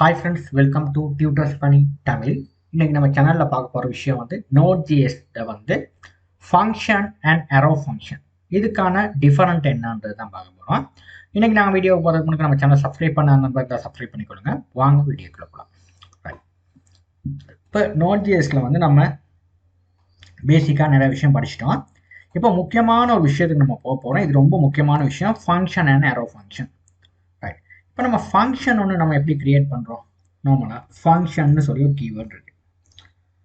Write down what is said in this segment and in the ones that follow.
Hi friends, welcome to Tutors Funny Tamil. இன்னைக்கு நம்ம சேனல்ல பார்க்க போற விஷயம் வந்து Node.js வந்து ஃபங்க்ஷன் அண்ட் arrow ஃபங்க்ஷன் இதுக்கான டிஃபரண்ட் என்னன்றது தான் பார்க்க போறோம். இன்னைக்கு நாங்கள் வீடியோ போகிறதுக்கு முன்னாடி நம்ம சேனல் சப்ஸ்கிரைப் பண்ண நண்பர்கள் சப்ஸ்கிரைப் பண்ணிக்கொள்ளுங்க. வாங்க வீடியோக்குள்ள போகலாம். இப்போ Node.jsல வந்து நம்ம பேசிக்காக நிறைய விஷயம் படிச்சிட்டோம். இப்போ முக்கியமான ஒரு விஷயத்துக்கு நம்ம போக போகிறோம். இது ரொம்ப முக்கியமான விஷயம், function and arrow function. Right, இப்போ நம்ம ஃபங்க்ஷன் ஒன்று நம்ம எப்படி கிரியேட் பண்ணுறோம்? நார்மலாக ஃபங்க்ஷன்னு சொல்லி ஒரு கீவேர்ட் இருக்கு.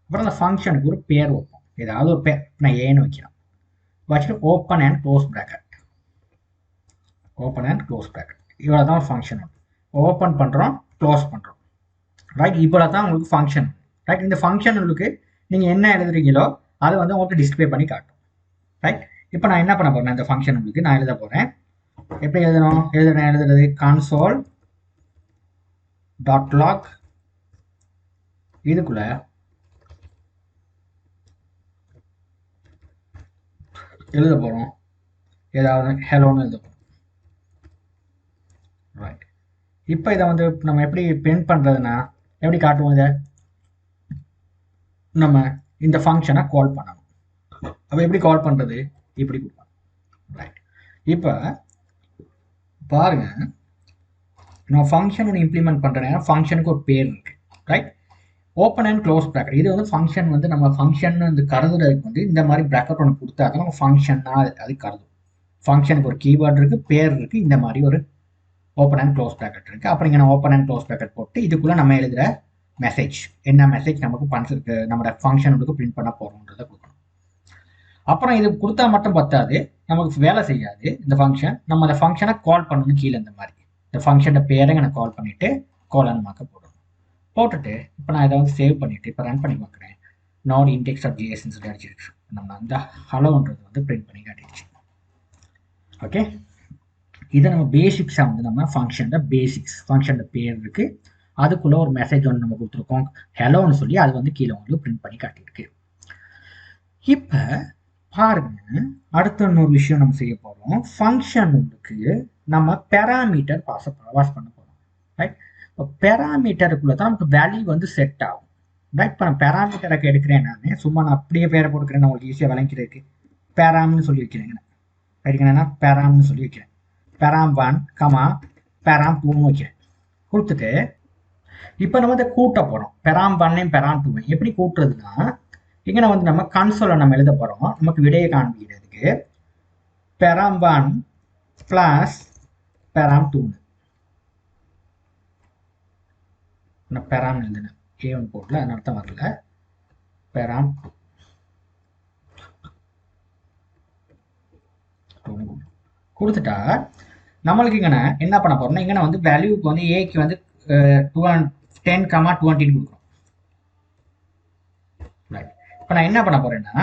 அப்புறம் அந்த ஃபங்க்ஷனுக்கு ஒரு பேர் வைப்போம். ஏதாவது ஒரு பேர், நான் ஏன்னு வைக்கிறேன். வச்சுட்டு open and close bracket, open and close bracket, இவ்வளோ தான் ஃபங்க்ஷன். ஓப்பன் பண்ணுறோம், க்ளோஸ் பண்ணுறோம். ரைட், இவ்வளோ தான் உங்களுக்கு ஃபங்க்ஷன். ரைட், இந்த ஃபங்க்ஷன் உங்களுக்கு நீங்கள் என்ன எழுதுறீங்களோ அதை வந்து உங்களுக்கு டிஸ்பிளே பண்ணி காட்டும். ரைட், இப்போ நான் என்ன பண்ண போகிறேன், இந்த ஃபங்க்ஷன் உங்களுக்கு நான் எழுத போகிறேன். எப்படி எழுதணும்? எழுதுறது console டாட் லாக், இதுக்குள்ள எழுத போறோம் ஏதாவது ஹெலோன்னு எழுத போறோம். ரைட், இப்போ இதை வந்து நம்ம எப்படி பிரிண்ட் பண்றதுன்னா எப்படி காட்டுவோம்? இதை நம்ம இந்த ஃபங்க்ஷனை கால் பண்ணணும். அப்போ எப்படி கால் பண்றது? இப்படி கொடுப்போம். ரைட், இப்போ பாருங்க, நான் ஃபங்க்ஷன் ஒன்று இம்ப்ளிமெண்ட் பண்றேன். ஃபங்க்ஷனுக்கு ஒரு பேர் இருக்கு. Right, open and close bracket. இது வந்து ஃபங்க்ஷன் வந்து நம்ம ஃபங்க்ஷன் வந்து கருதுறதுக்கு வந்து இந்த மாதிரி ப்ராக்கெட் ஒன்று கொடுத்தா தான் நம்ம ஃபங்க்ஷன்னா அது கருதும். ஃபங்க்ஷனுக்கு ஒரு கீவேர்டு இருக்கு, பேர் இருக்கு, இந்த மாதிரி ஒரு ஓப்பன் அண்ட் க்ளோஸ் ப்ராக்கெட் இருக்கு. அப்புறம் இங்கே நான் ஓப்பன் அண்ட் க்ளோஸ் ப்ராக்கெட் போட்டு இதுக்குள்ள நம்ம எழுதுற மெசேஜ், என்ன மெசேஜ் நமக்கு பண்றதுக்கு நம்ம ஃபங்க்ஷனுக்கு பிரிண்ட் பண்ண போறோம்ன்றதை கொடுக்கணும். அப்புறம் இது கொடுத்தா மட்டும் பத்தாது, நமக்கு வேலை செய்யாது இந்த ஃபங்க்ஷன். நம்ம அந்த ஃபங்க்ஷனை கால் பண்ணணும். கீழே இந்த மாதிரி இந்த ஃபங்க்ஷனோட பேரை நான் கால் பண்ணிட்டு கோலன் மார்க்க போடணும். போட்டுட்டு இப்போ நான் இதை வந்து சேவ் பண்ணிட்டு இப்போ ரன் பண்ணி பார்க்குறேன். நோட் இண்டெக்ஸ்.jsன்னு சொல்லி அடிச்சிருக்கு. நம்ம அந்த ஹலோன்றது வந்து பிரிண்ட் பண்ணி காட்டிடுச்சு. ஓகே, இதை நம்ம பேசிக்ஸாக வந்து நம்ம ஃபங்க்ஷனோட பேசிக்ஸ், ஃபங்க்ஷனோட பேர் இருக்கு, அதுக்குள்ள ஒரு மெசேஜ் ஒன்று நம்ம கொடுத்துருக்கோம் ஹலோன்னு சொல்லி, அது வந்து கீழே உங்களுக்கு பிரிண்ட் பண்ணி காட்டியிருக்கு. இப்போ பாருங்க, அடுத்த இன்னொரு விஷயம் நம்ம செய்ய போறோம். ஃபங்க்ஷனுக்கு நம்ம பேராமீட்டர் பாஸ் பண்ண போறோம். ரைட், இப்போ பேராமீட்டருக்குள்ள தான் நமக்கு வேல்யூ வந்து செட் ஆகும். ரைட், இப்போ நான் பேராமீட்டருக்கு எடுக்கிறேன். நான் சும்மா நான் அப்படியே பேரை போட்டுக்கிறேன், உங்களுக்கு ஈஸியாக விளங்கிறதுக்கு பேராம்னு சொல்லி வைக்கிறேங்க. ரைட்டுங்கன்னா பேராம்னு சொல்லி வைக்கிறேன். பேராம் 1 கமா பேராம் 2 வைக்கிறேன். கொடுத்துட்டு இப்போ நம்ம இதை கூட்ட போறோம். பேராம் 1 பேராம் 2 எப்படி கூட்டுறதுன்னா, இங்கே வந்து நம்ம கன்சோலை நம்ம எழுத போறோம். நமக்கு விடையை காண்பிக்கிறதுக்கு பேராம் 1 பிளஸ் பேராம் 2, நான் பேராம் எழுதுனேன், A1 போடல, அதனால தான் வரல. பேராம் 2 கொடுத்துட்டா நம்மளுக்கு இங்கே என்ன பண்ண போறோம்னா, இங்கே வந்து வேல்யூக்கு வந்து ஏக்கு வந்து 10, 20 கொடுக்குறோம். இப்போ நான் என்ன பண்ண போறேன்னா,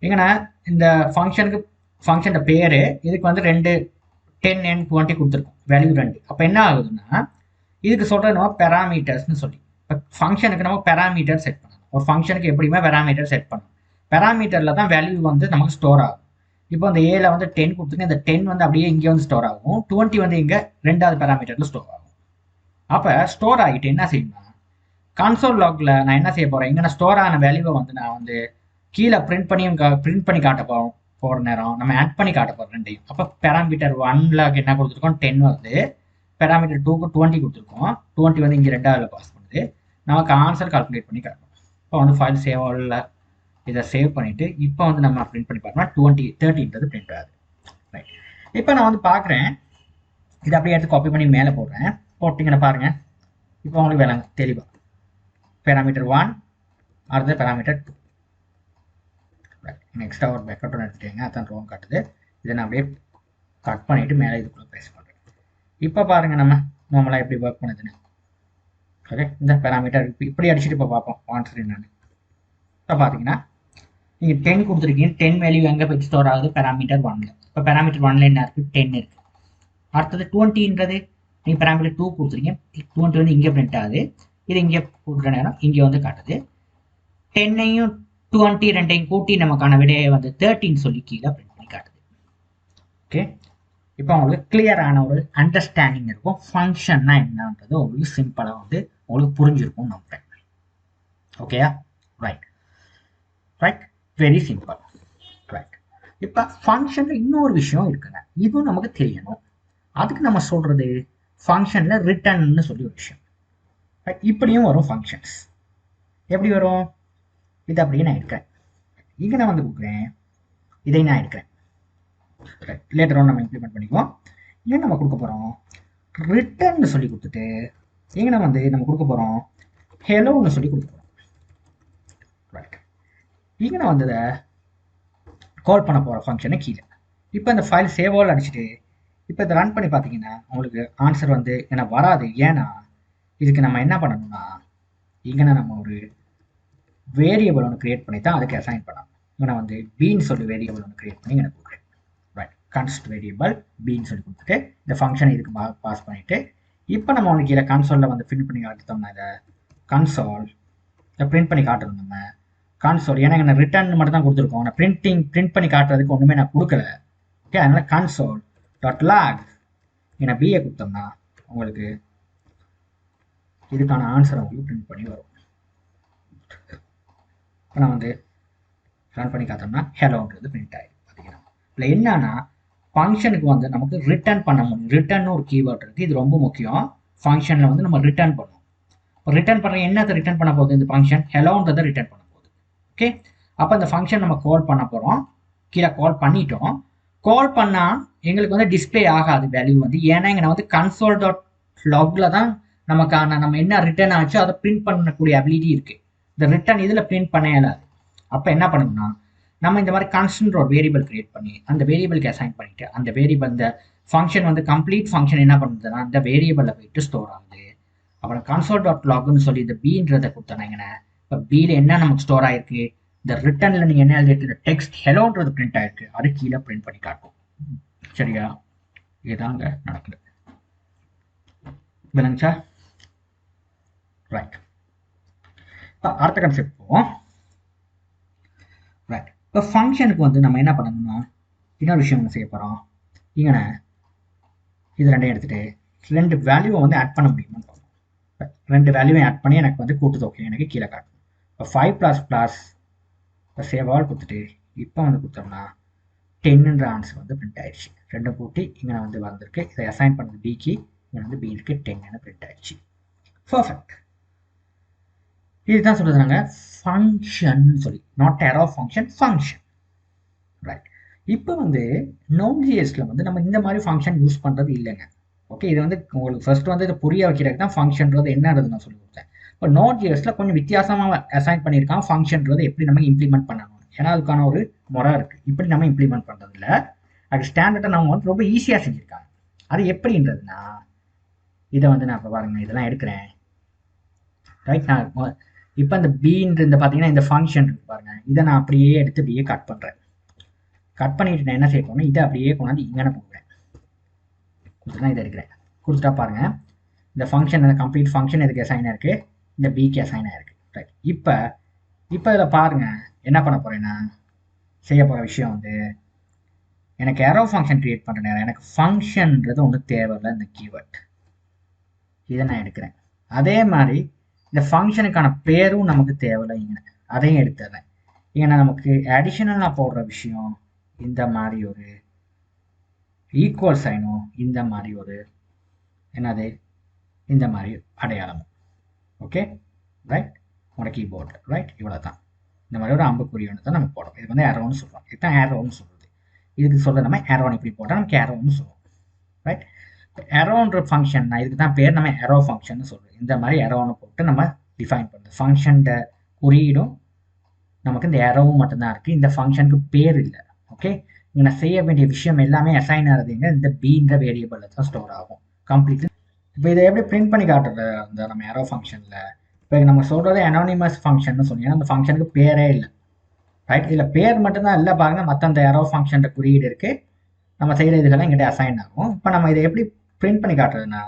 இங்கே இந்த ஃபங்க்ஷனோட பேரு இதுக்கு வந்து 10 and 20 கொடுத்துருக்கோம், வேல்யூ 2. அப்போ என்ன ஆகுதுன்னா, இதுக்கு சொல்றது நம்ம பேராமீட்டர்ஸ்னு சொல்லி, இப்போ ஃபங்க்ஷனுக்கு நம்ம பேராமீட்டர் செட் பண்ணணும். ஒரு ஃபங்க்ஷனுக்கு எப்படியுமே பேராமீட்டர் செட் பண்ணணும். பேராமீட்டர்ல தான் வேல்யூ வந்து நமக்கு ஸ்டோர் ஆகும். இப்போ இந்த ஏல வந்து 10 கொடுத்துருங்க, இந்த 10 வந்து அப்படியே இங்கே வந்து ஸ்டோர் ஆகும், 20 வந்து இங்கே ரெண்டாவது பேராமீட்டர்ல ஸ்டோர் ஆகும். அப்போ ஸ்டோர் ஆகிட்டு என்ன செய்யணும்னா, கன்சோல் லாக்ல நான் என்ன செய்ய போறேன், இங்கே நான் ஸ்டோர் ஆன வேல்யூவை வந்து நான் வந்து கீழே பிரிண்ட் பண்ணி காட்ட போற நேரம் நம்ம ஆட் பண்ணி காட்ட போறோம் ரெண்டையும். அப்போ பேராமீட்டர் 1ல என்ன கொடுத்துருக்கோம், 10 வருது. பேராமீட்டர் 2க்கு 20 கொடுத்துருக்கோம், 20 வந்து இங்கே ரெண்டாவது பாஸ் பண்ணுது. நமக்கு ஆன்சர் கால்குலேட் பண்ணி காட்டணும். இப்போ வந்து ஃபைல் சேவ் ஆகல, இதை சேவ் பண்ணிட்டு இப்போ வந்து நம்ம பிரிண்ட் பண்ணி பார்த்தோம்னா 30ன்றது பிரிண்ட் ஆகுது. ரைட், இப்போ நான் வந்து பார்க்குறேன், இதை அப்படியே எடுத்து காப்பி பண்ணி மேலே போடுறேன். போட்டிங்கன்னா பாருங்க, இப்போ உங்களுக்கு வேலை தெளிவா பேராமீட்டர் 1 அடுத்த பேராமீட்டர் 2. எக்ஸ்ட்ரா ஒரு பேக்கப் ஒன்று எடுத்துட்டீங்க, அதான் ரோம் காட்டுது. இதை நான் அப்படியே கட் பண்ணிட்டு மேலே இதுக்குள்ள பேஸ்ட் பண்ணுறேன். இப்போ பாருங்க நம்ம நார்மலாக எப்படி ஒர்க் பண்ணுதுன்னு. ஓகே, இந்த பேராமீட்டர் இப்படி அடிச்சுட்டு இப்போ பார்ப்போம் ஆன்சர் என்னன்னு. இப்போ பார்த்தீங்கன்னா நீங்கள் 10 கொடுத்துருக்கீங்க, 10 வேல்யூ எங்கே போய் ஸ்டோர் ஆகுது, பேராமீட்டர் 1ல. இப்போ பேராமீட்டர் 1ல என்ன இருக்குது, 10 இருக்குது. அடுத்தது 20ன்றது நீங்கள் பேராமீட்டர் 2 கொடுத்துருக்கீங்க, 20 வந்து இங்கே பிரிண்ட் ஆகுது. இது இங்கே கொடுக்குற நேரம் இங்கே வந்து காட்டுது. 10ஐயும் 20 ரெண்டையும் கூட்டி நமக்கான விடையை வந்து 13 சொல்லி கீழே பிரிண்ட் பண்ணி காட்டுது. ஓகே, இப்போ உங்களுக்கு கிளியரான ஒரு அண்டர்ஸ்டாண்டிங் இருக்கும். ஃபங்க்ஷன்னா என்னன்றது உங்களுக்கு சிம்பிளாக வந்து உங்களுக்கு புரிஞ்சிருக்கும் நம்புறேன். ஓகேயா? Right right, very simple. Right, இப்போ ஃபங்க்ஷனில் இன்னொரு விஷயம் இருக்குங்க, இதுவும் நமக்கு தெரியணும். அதுக்கு நம்ம சொல்றது ஃபங்க்ஷனில் ரிட்டர்ன்னு சொல்லி ஒரு விஷயம். ரைட், இப்படியும் வரும் ஃபங்க்ஷன்ஸ். எப்படி வரும்? இது அப்படியே நான் எடுக்கிறேன், இங்கே நான் வந்து கொடுக்குறேன், இதை நான் எடுக்கிறேன். ரைட், லேட்டர் ஆன் நம்ம இம்ப்ளிமெண்ட் பண்ணிக்குவோம். இங்கே நம்ம கொடுக்க போகிறோம் ரிட்டர்ன்னு சொல்லி கொடுத்துட்டு, இங்கே நம்ம வந்து நம்ம கொடுக்க போகிறோம் ஹெலோன்னு சொல்லி கொடுக்க போகிறோம். ரைட், இங்கே நான் வந்து இதை கால் பண்ண போகிற ஃபங்க்ஷனை கீழே. இப்போ இந்த ஃபைல் சேவ் ஆல் அடிச்சுட்டு இப்போ இதை ரன் பண்ணி பார்த்தீங்கன்னா உங்களுக்கு ஆன்சர் வந்து எனக்கு வராது. ஏன்னா இதுக்கு நம்ம என்ன பண்ணணும்னா, இங்கே நம்ம ஒரு வேரியபிள் ஒன்று கிரியேட் பண்ணி தான் அதுக்கு அசைன் பண்ணலாம். இங்கே நான் வந்து பீன்னு சொல்லி வேரியபிள் ஒன்று கிரியேட் பண்ணி எனக்கு கொடுக்குறேன். ரைட், கன்ஸ்ட் வேரியபிள் பீன்னு சொல்லி கொடுத்துட்டு இந்த ஃபங்க்ஷனை இதுக்கு பாஸ் பண்ணிவிட்டு, இப்போ நம்ம வந்து கீழே கன்சோலில் வந்து பிரிண்ட் பண்ணி காட்டுத்தோம்னா இதை கன்சோல் இதை பிரிண்ட் பண்ணி காட்டணும். நம்ம கன்சோல் ஏன்னா எனக்கு ரிட்டர்ன் மட்டும் தான் கொடுத்துருக்கோம், நான் பிரிண்ட் பண்ணி காட்டுறதுக்கு ஒன்றுமே நான் கொடுக்கல. ஓகே, அதனால் கன்சோல் டாட் லாக் ஏன்னா பிஏ கொடுத்தோம்னா உங்களுக்கு இதுக்கான ஆன்சர் உங்களுக்கு பிரிண்ட் பண்ணி வரும். இப்போ நான் வந்து ரன் பண்ணி காத்தோம்னா ஹெலோன்றது பிரிண்ட் ஆகிடும். பார்த்தீங்கன்னா இல்லை என்னன்னா ஃபங்க்ஷனுக்கு வந்து நமக்கு ரிட்டர்ன் பண்ண முடியும். ரிட்டர்ன் ஒரு கீவேர்ட் இருக்குது, இது ரொம்ப முக்கியம். ஃபங்க்ஷனில் வந்து நம்ம ரிட்டர்ன் பண்ணுவோம். இப்போ ரிட்டர்ன் பண்ணுற என்னத்தை ரிட்டர்ன் பண்ண போகுது இந்த ஃபங்க்ஷன்? ஹெலோன்றதை ரிட்டர்ன் பண்ண போகுது. ஓகே, அப்போ இந்த ஃபங்க்ஷன் நம்ம கால் பண்ண போகிறோம். கீழே கால் பண்ணிட்டோம். கால் பண்ணால் எங்களுக்கு வந்து டிஸ்பிளே ஆகாது வேல்யூ வந்து, ஏன்னா இங்கே வந்து கன்சோல் டாட் லாகில் தான் நமக்கான நம்ம என்ன ரிட்டர்ன் ஆச்சோ அதை பிரிண்ட் பண்ணக்கூடிய அபிலிட்டி இருக்குது. இந்த ரிட்டர்ன் இதில் பிரிண்ட் பண்ண இயலாது. அப்போ என்ன பண்ணணும்னா நம்ம இந்த மாதிரி கான்ஸ்டன்ட் ஒரு வேரியபிள் கிரியேட் பண்ணி அந்த வேரியபிளுக்கு அசைன் பண்ணிட்டு அந்த வேரியபிள் இந்த ஃபங்க்ஷன் வந்து கம்ப்ளீட் ஃபங்க்ஷன் என்ன பண்ணுதுன்னா இந்த வேரியபிளில் போயிட்டு ஸ்டோர் ஆகுது. அப்புறம் கன்சோல் டாட் லாக்னு சொல்லி இந்த பீன்றதை கொடுத்தாங்கன்னா இப்போ பியில் என்ன நமக்கு ஸ்டோர் ஆயிருக்கு, இந்த ரிட்டர்னில் நீங்கள் என்ன எழுதிட்டு டெக்ஸ்ட் ஹெலோன்றது பிரிண்ட் ஆயிருக்கு, அது கீழே பிரிண்ட் பண்ணி காட்டும். சரியா? இதுதாங்க நடக்குது. விளங்குச்சா? ரைட், அடுத்த கான்செப்ட் போவோம். ரைட், இப்போ ஃபங்க்ஷனுக்கு வந்து நம்ம என்ன பண்ணணும்னா இன்னொரு விஷயம் ஒன்று செய்ய போகிறோம். இங்கே இது ரெண்டையும் எடுத்துகிட்டு ரெண்டு வேல்யூவை வந்து ஆட் பண்ண முடியுமான்னு பார்ப்போம். ரெண்டு வேல்யூவை ஆட் பண்ணி எனக்கு வந்து கூட்டு தொகை எனக்கு கீழே காட்டும். இப்போ 5++ இப்போ சேவ் ஆல் கொடுத்துட்டு இப்போ வந்து கொடுத்தோம்னா 10ன்ற ஆன்சர் வந்து பிரிண்ட் ஆயிடுச்சு. ரெண்டும் கூட்டி இங்கே வந்து வந்திருக்கு. இதை அசைன் பண்ணது பிக்கு, இங்கே வந்து பி இருக்கு, 10ன்னு பிரிண்ட் ஆயிடுச்சு. பர்ஃபெக்ட். இதுதான் சொல்லுறாங்க ஃபங்க்ஷன் சொல்லி, நாட் அரோ ஃபங்க்ஷன், ஃபங்க்ஷன். ரைட், இப்போ வந்து Node.jsல வந்து நம்ம இந்த மாதிரி ஃபங்க்ஷன் யூஸ் பண்ணுறது இல்லைங்க. ஓகே, இது வந்து உங்களுக்கு ஃபர்ஸ்ட் வந்து இதை புரிய வைக்கிறதுக்கு தான் ஃபங்க்ஷன்றது என்னன்றது நான் சொல்லி கொடுத்தேன். இப்போ Node.jsல கொஞ்சம் வித்தியாசமாக அசைன் பண்ணியிருக்கான் ஃபங்க்ஷன்றது எப்படி நம்ம இம்ப்ளிமெண்ட் பண்ணணும். ஏன்னா அதுக்கான ஒரு முறை இருக்குது. இப்படி நம்ம இம்ப்ளிமெண்ட் பண்ணுறதுல அது ஸ்டாண்டர்டை நம்ம வந்து ரொம்ப ஈஸியாக செஞ்சுருக்காங்க. அது எப்படின்றதுனா இதை வந்து நான் இப்போ பாருங்க இதெல்லாம் எடுக்கிறேன். ரைட், நான் இப்போ இந்த பீன்ற இந்த பார்த்தீங்கன்னா இந்த ஃபங்க்ஷன் இருக்கு பாருங்க, இதை நான் அப்படியே எடுத்து அப்படியே கட் பண்ணுறேன். கட் பண்ணிட்டு நான் என்ன செய்ய போறேன், இதை அப்படியே கொண்டாந்து இங்கே கொடுக்குறேன். கொடுத்துனா இதை எடுக்கிறேன். கொடுத்துட்டா பாருங்க இந்த ஃபங்க்ஷன் இந்த கம்ப்ளீட் ஃபங்க்ஷன் இதுக்கு அசைன் ஆயிருக்கு, இந்த பிக்கு அசைன் ஆயிருக்கு. ரைட், இப்போ இதில் பாருங்க என்ன பண்ண போறேன்னா செய்ய போகிற விஷயம் வந்து எனக்கு அரோ ஃபங்க்ஷன் கிரியேட் பண்ணுற நேரம் எனக்கு ஃபங்க்ஷன்ன்றது ஒன்றும் தேவையில்லை. இந்த கீவேர்ட் இதை நான் எடுக்கிறேன். அதே மாதிரி இந்த ஃபங்க்ஷனுக்கான பேரும் நமக்கு தேவையில்லை, இங்கே அதையும் எடுத்துடுறேன். ஏன்னா நமக்கு அடிஷனலாக போடுற விஷயம் இந்த மாதிரி ஒரு ஈக்குவல் சைனும் இந்த மாதிரி ஒரு என்னது இந்த மாதிரி அடையாளமும். ஓகே, ரைட், உங்களோட கீபோர்டு ரைட், இவ்வளோ தான். இந்த மாதிரி ஒரு அம்புக்குறி ஒன்று தான் நம்ம போடுறோம். இது வந்து ஏரோன்னு சொல்கிறோம். இதுதான் ஏரோன்னு சொல்கிறது. இதுக்கு சொல்கிற நம்ம ஏரோன்னு இப்படி போட்டால் நமக்கு ஏரோன்னு சொல்லுவோம். ரைட், ஏரோன்ற ஃபங்க்ஷன் நான் இதுக்கு தான் பேர் நம்ம ஏரோ ஃபங்க்ஷன் சொல்கிறோம். இந்த மாதிரி ஏரோன்னு போட்டு நம்ம டிஃபைன் பண்ணுறது. ஃபங்க்ஷன் குறியீடும் நமக்கு இந்த ஏரோவும் மட்டும்தான் இருக்குது, இந்த ஃபங்க்ஷனுக்கு பேர் இல்லை. ஓகே, இங்கே நான் செய்ய வேண்டிய விஷயம் எல்லாமே அசைன் ஆகிறதுங்க இந்த பீன்ற வேரியபிளில் தான் ஸ்டோர் ஆகும் கம்ப்ளீட்லி. இப்போ இதை எப்படி பிரிண்ட் பண்ணி காட்டுறது அந்த நம்ம ஏரோ ஃபங்க்ஷனில்? இப்போ நம்ம சொல்கிறது அனானிமஸ் ஃபங்க்ஷன் சொன்னீங்கன்னா அந்த ஃபங்க்ஷனுக்கு பேரே இல்லை. ரைட், இதில் பேர் மட்டும்தான் இல்லை பாருங்க, மற்ற அந்த ஏரோ ஃபங்க்ஷன் குறியீடு இருக்குது, நம்ம செய்கிற இதுக்கெல்லாம் எங்கிட்ட அசைன் ஆகும். இப்போ நம்ம இதை எப்படி பிரிண்ட் பண்ணி காட்டுறதுன்னா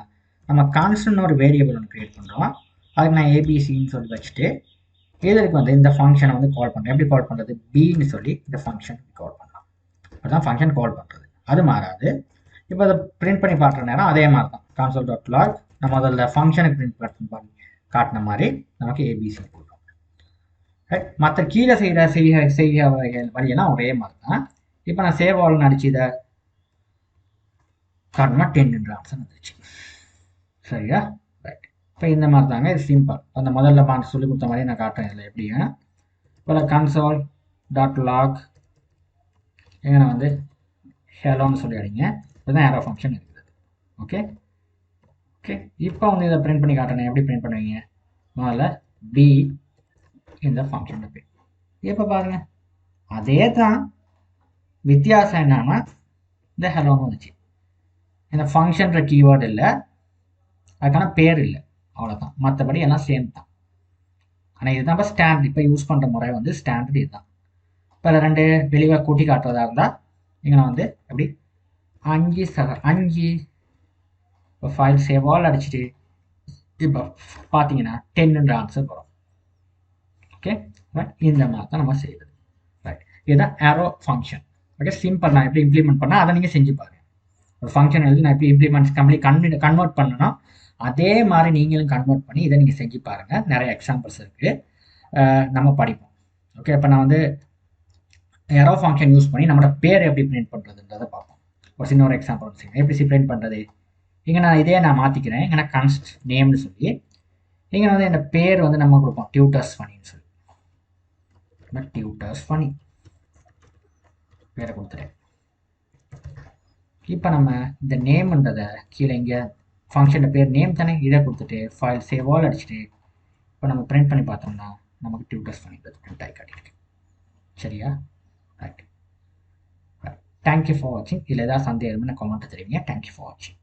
நம்ம கான்ஸ்டன்ட் ஒரு வேரியபிள் ஒன்று கிரியேட் பண்ணுறோம். அதுக்கு நான் ஏபிசின்னு சொல்லி வச்சுட்டு இதற்கு வந்து இந்த ஃபங்க்ஷனை வந்து கால் பண்ணுறேன். எப்படி கால் பண்ணுறது? பின்னு சொல்லி இந்த ஃபங்க்ஷன் கால் பண்ணலாம். அதுதான் ஃபங்க்ஷன் கால் பண்ணுறது, அது மாறாது. இப்போ அதை பிரிண்ட் பண்ணி பார்க்குற நேரம் அதே மாதிரி தான் console.log நம்ம முதல்ல ஃபங்க்ஷனுக்கு பிரிண்ட் பண்ணி காட்டின மாதிரி நமக்கு ஏபிசி கொடுக்கும். ரைட், மற்ற கீழே செய்ய வழியெல்லாம் ஒரே மாதிரி தான். இப்போ நான் சேவ் ஆல்னு அடிச்சு இதை காட்டணும்னா 10 ஆன்சர் வந்துருச்சு. சரியா? ரைட், இப்போ இந்த மாதிரி தாங்க, இது சிம்பிள். அந்த முதல்ல சொல்லி கொடுத்த மாதிரி நான் காட்டுறேன். இதில் எப்படிங்க இப்போ console.log எங்கே வந்து ஹெலோன்னு சொல்லி அடிங்க. இதுதான் ஏரோ ஃபங்க்ஷன் இருக்குது. ஓகே ஓகே, இப்போ வந்து இதை பிரிண்ட் பண்ணி காட்டணும். எப்படி பிரிண்ட் பண்ணுவீங்க? முதல்ல பி இந்த ஃபங்க்ஷன் பேர். இப்போ பாருங்க அதே தான், வித்தியாசம் என்னன்னா இந்த ஹெலோன்னு வந்துச்சு. இந்த ஃபங்க்ஷன்ற கீவேர்டு இல்லை, அதுக்கான பேர் இல்லை, அவ்வளோதான். மற்றபடி எல்லாம் சேம் தான். ஆனால் இதுதான் இப்போ ஸ்டாண்டர்ட். இப்போ யூஸ் பண்ணுற முறை வந்து ஸ்டாண்டர்ட் இதுதான். இப்போ அதில் 2 வெளியே கூட்டி காட்டுறதா இருந்தால் இங்கே நான் வந்து எப்படி 5 இப்போ ஃபைல் சேவ் ஆல் அடிச்சுட்டு இப்போ பார்த்தீங்கன்னா 10 ஆன்சர் வரும். ஓகே, இந்த மாதிரி தான் நம்ம செய்யுது. ரைட், இதுதான் ஏரோ ஃபங்க்ஷன். Okay, simple. நான் எப்படி இம்ப்ளிமெண்ட் பண்ணால் அதை நீங்கள் செஞ்சு பாருங்கள். ஒரு ஃபங்க்ஷன் எழுதி நான் எப்படி இம்ப்ளிமெண்ட் கன்வெர்ட் பண்ணணும், அதே மாதிரி நீங்களும் கன்வெர்ட் பண்ணி இதை நீங்கள் செஞ்சு பாருங்கள். நிறைய எக்ஸாம்பிள்ஸ் இருக்குது, நம்ம படிப்போம். ஓகே, இப்போ நான் வந்து ஏரோ ஃபங்க்ஷன் யூஸ் பண்ணி நம்மளோட பேர் எப்படி பிரிண்ட் பண்ணுறதுன்றதை பார்ப்போம். ஒரு சின்ன ஒரு எக்ஸாம்பிள் வச்சுக்கோங்க. எப்படி பிரிண்ட் பண்ணுறது? இங்கே நான் இதே நான் மாற்றிக்கிறேன். இங்கே நான் கன்ஸ்ட் நேம்னு சொல்லி இங்கே வந்து என் பேர் வந்து நம்ம கொடுப்போம் டியூட்டர்ஸ் ஃபனின்னு சொல்லி. டியூட்டர்ஸ் ஃபனி பேரை கொடுத்துட்டேன். இப்போ நம்ம இந்த நேம்ன்றதை கீழே இங்கே ஃபங்க்ஷன் பேர் நேம் தானே, இதை கொடுத்துட்டு ஃபைல் சேவ் ஆல் அடிச்சுட்டு இப்போ நம்ம பிரிண்ட் பண்ணி பார்த்தோம்னா நமக்கு டியூட்டர்ஸ் ஃபனின்றது பிரிண்ட் ஆகி காட்டியிருக்கு. சரியா? ரைட், தேங்க்யூ ஃபார் வாட்சிங். இதில் ஏதாவது சந்தேகம் கமெண்ட் தெரிவிங்க. தேங்க்யூ ஃபார் வாட்சிங்.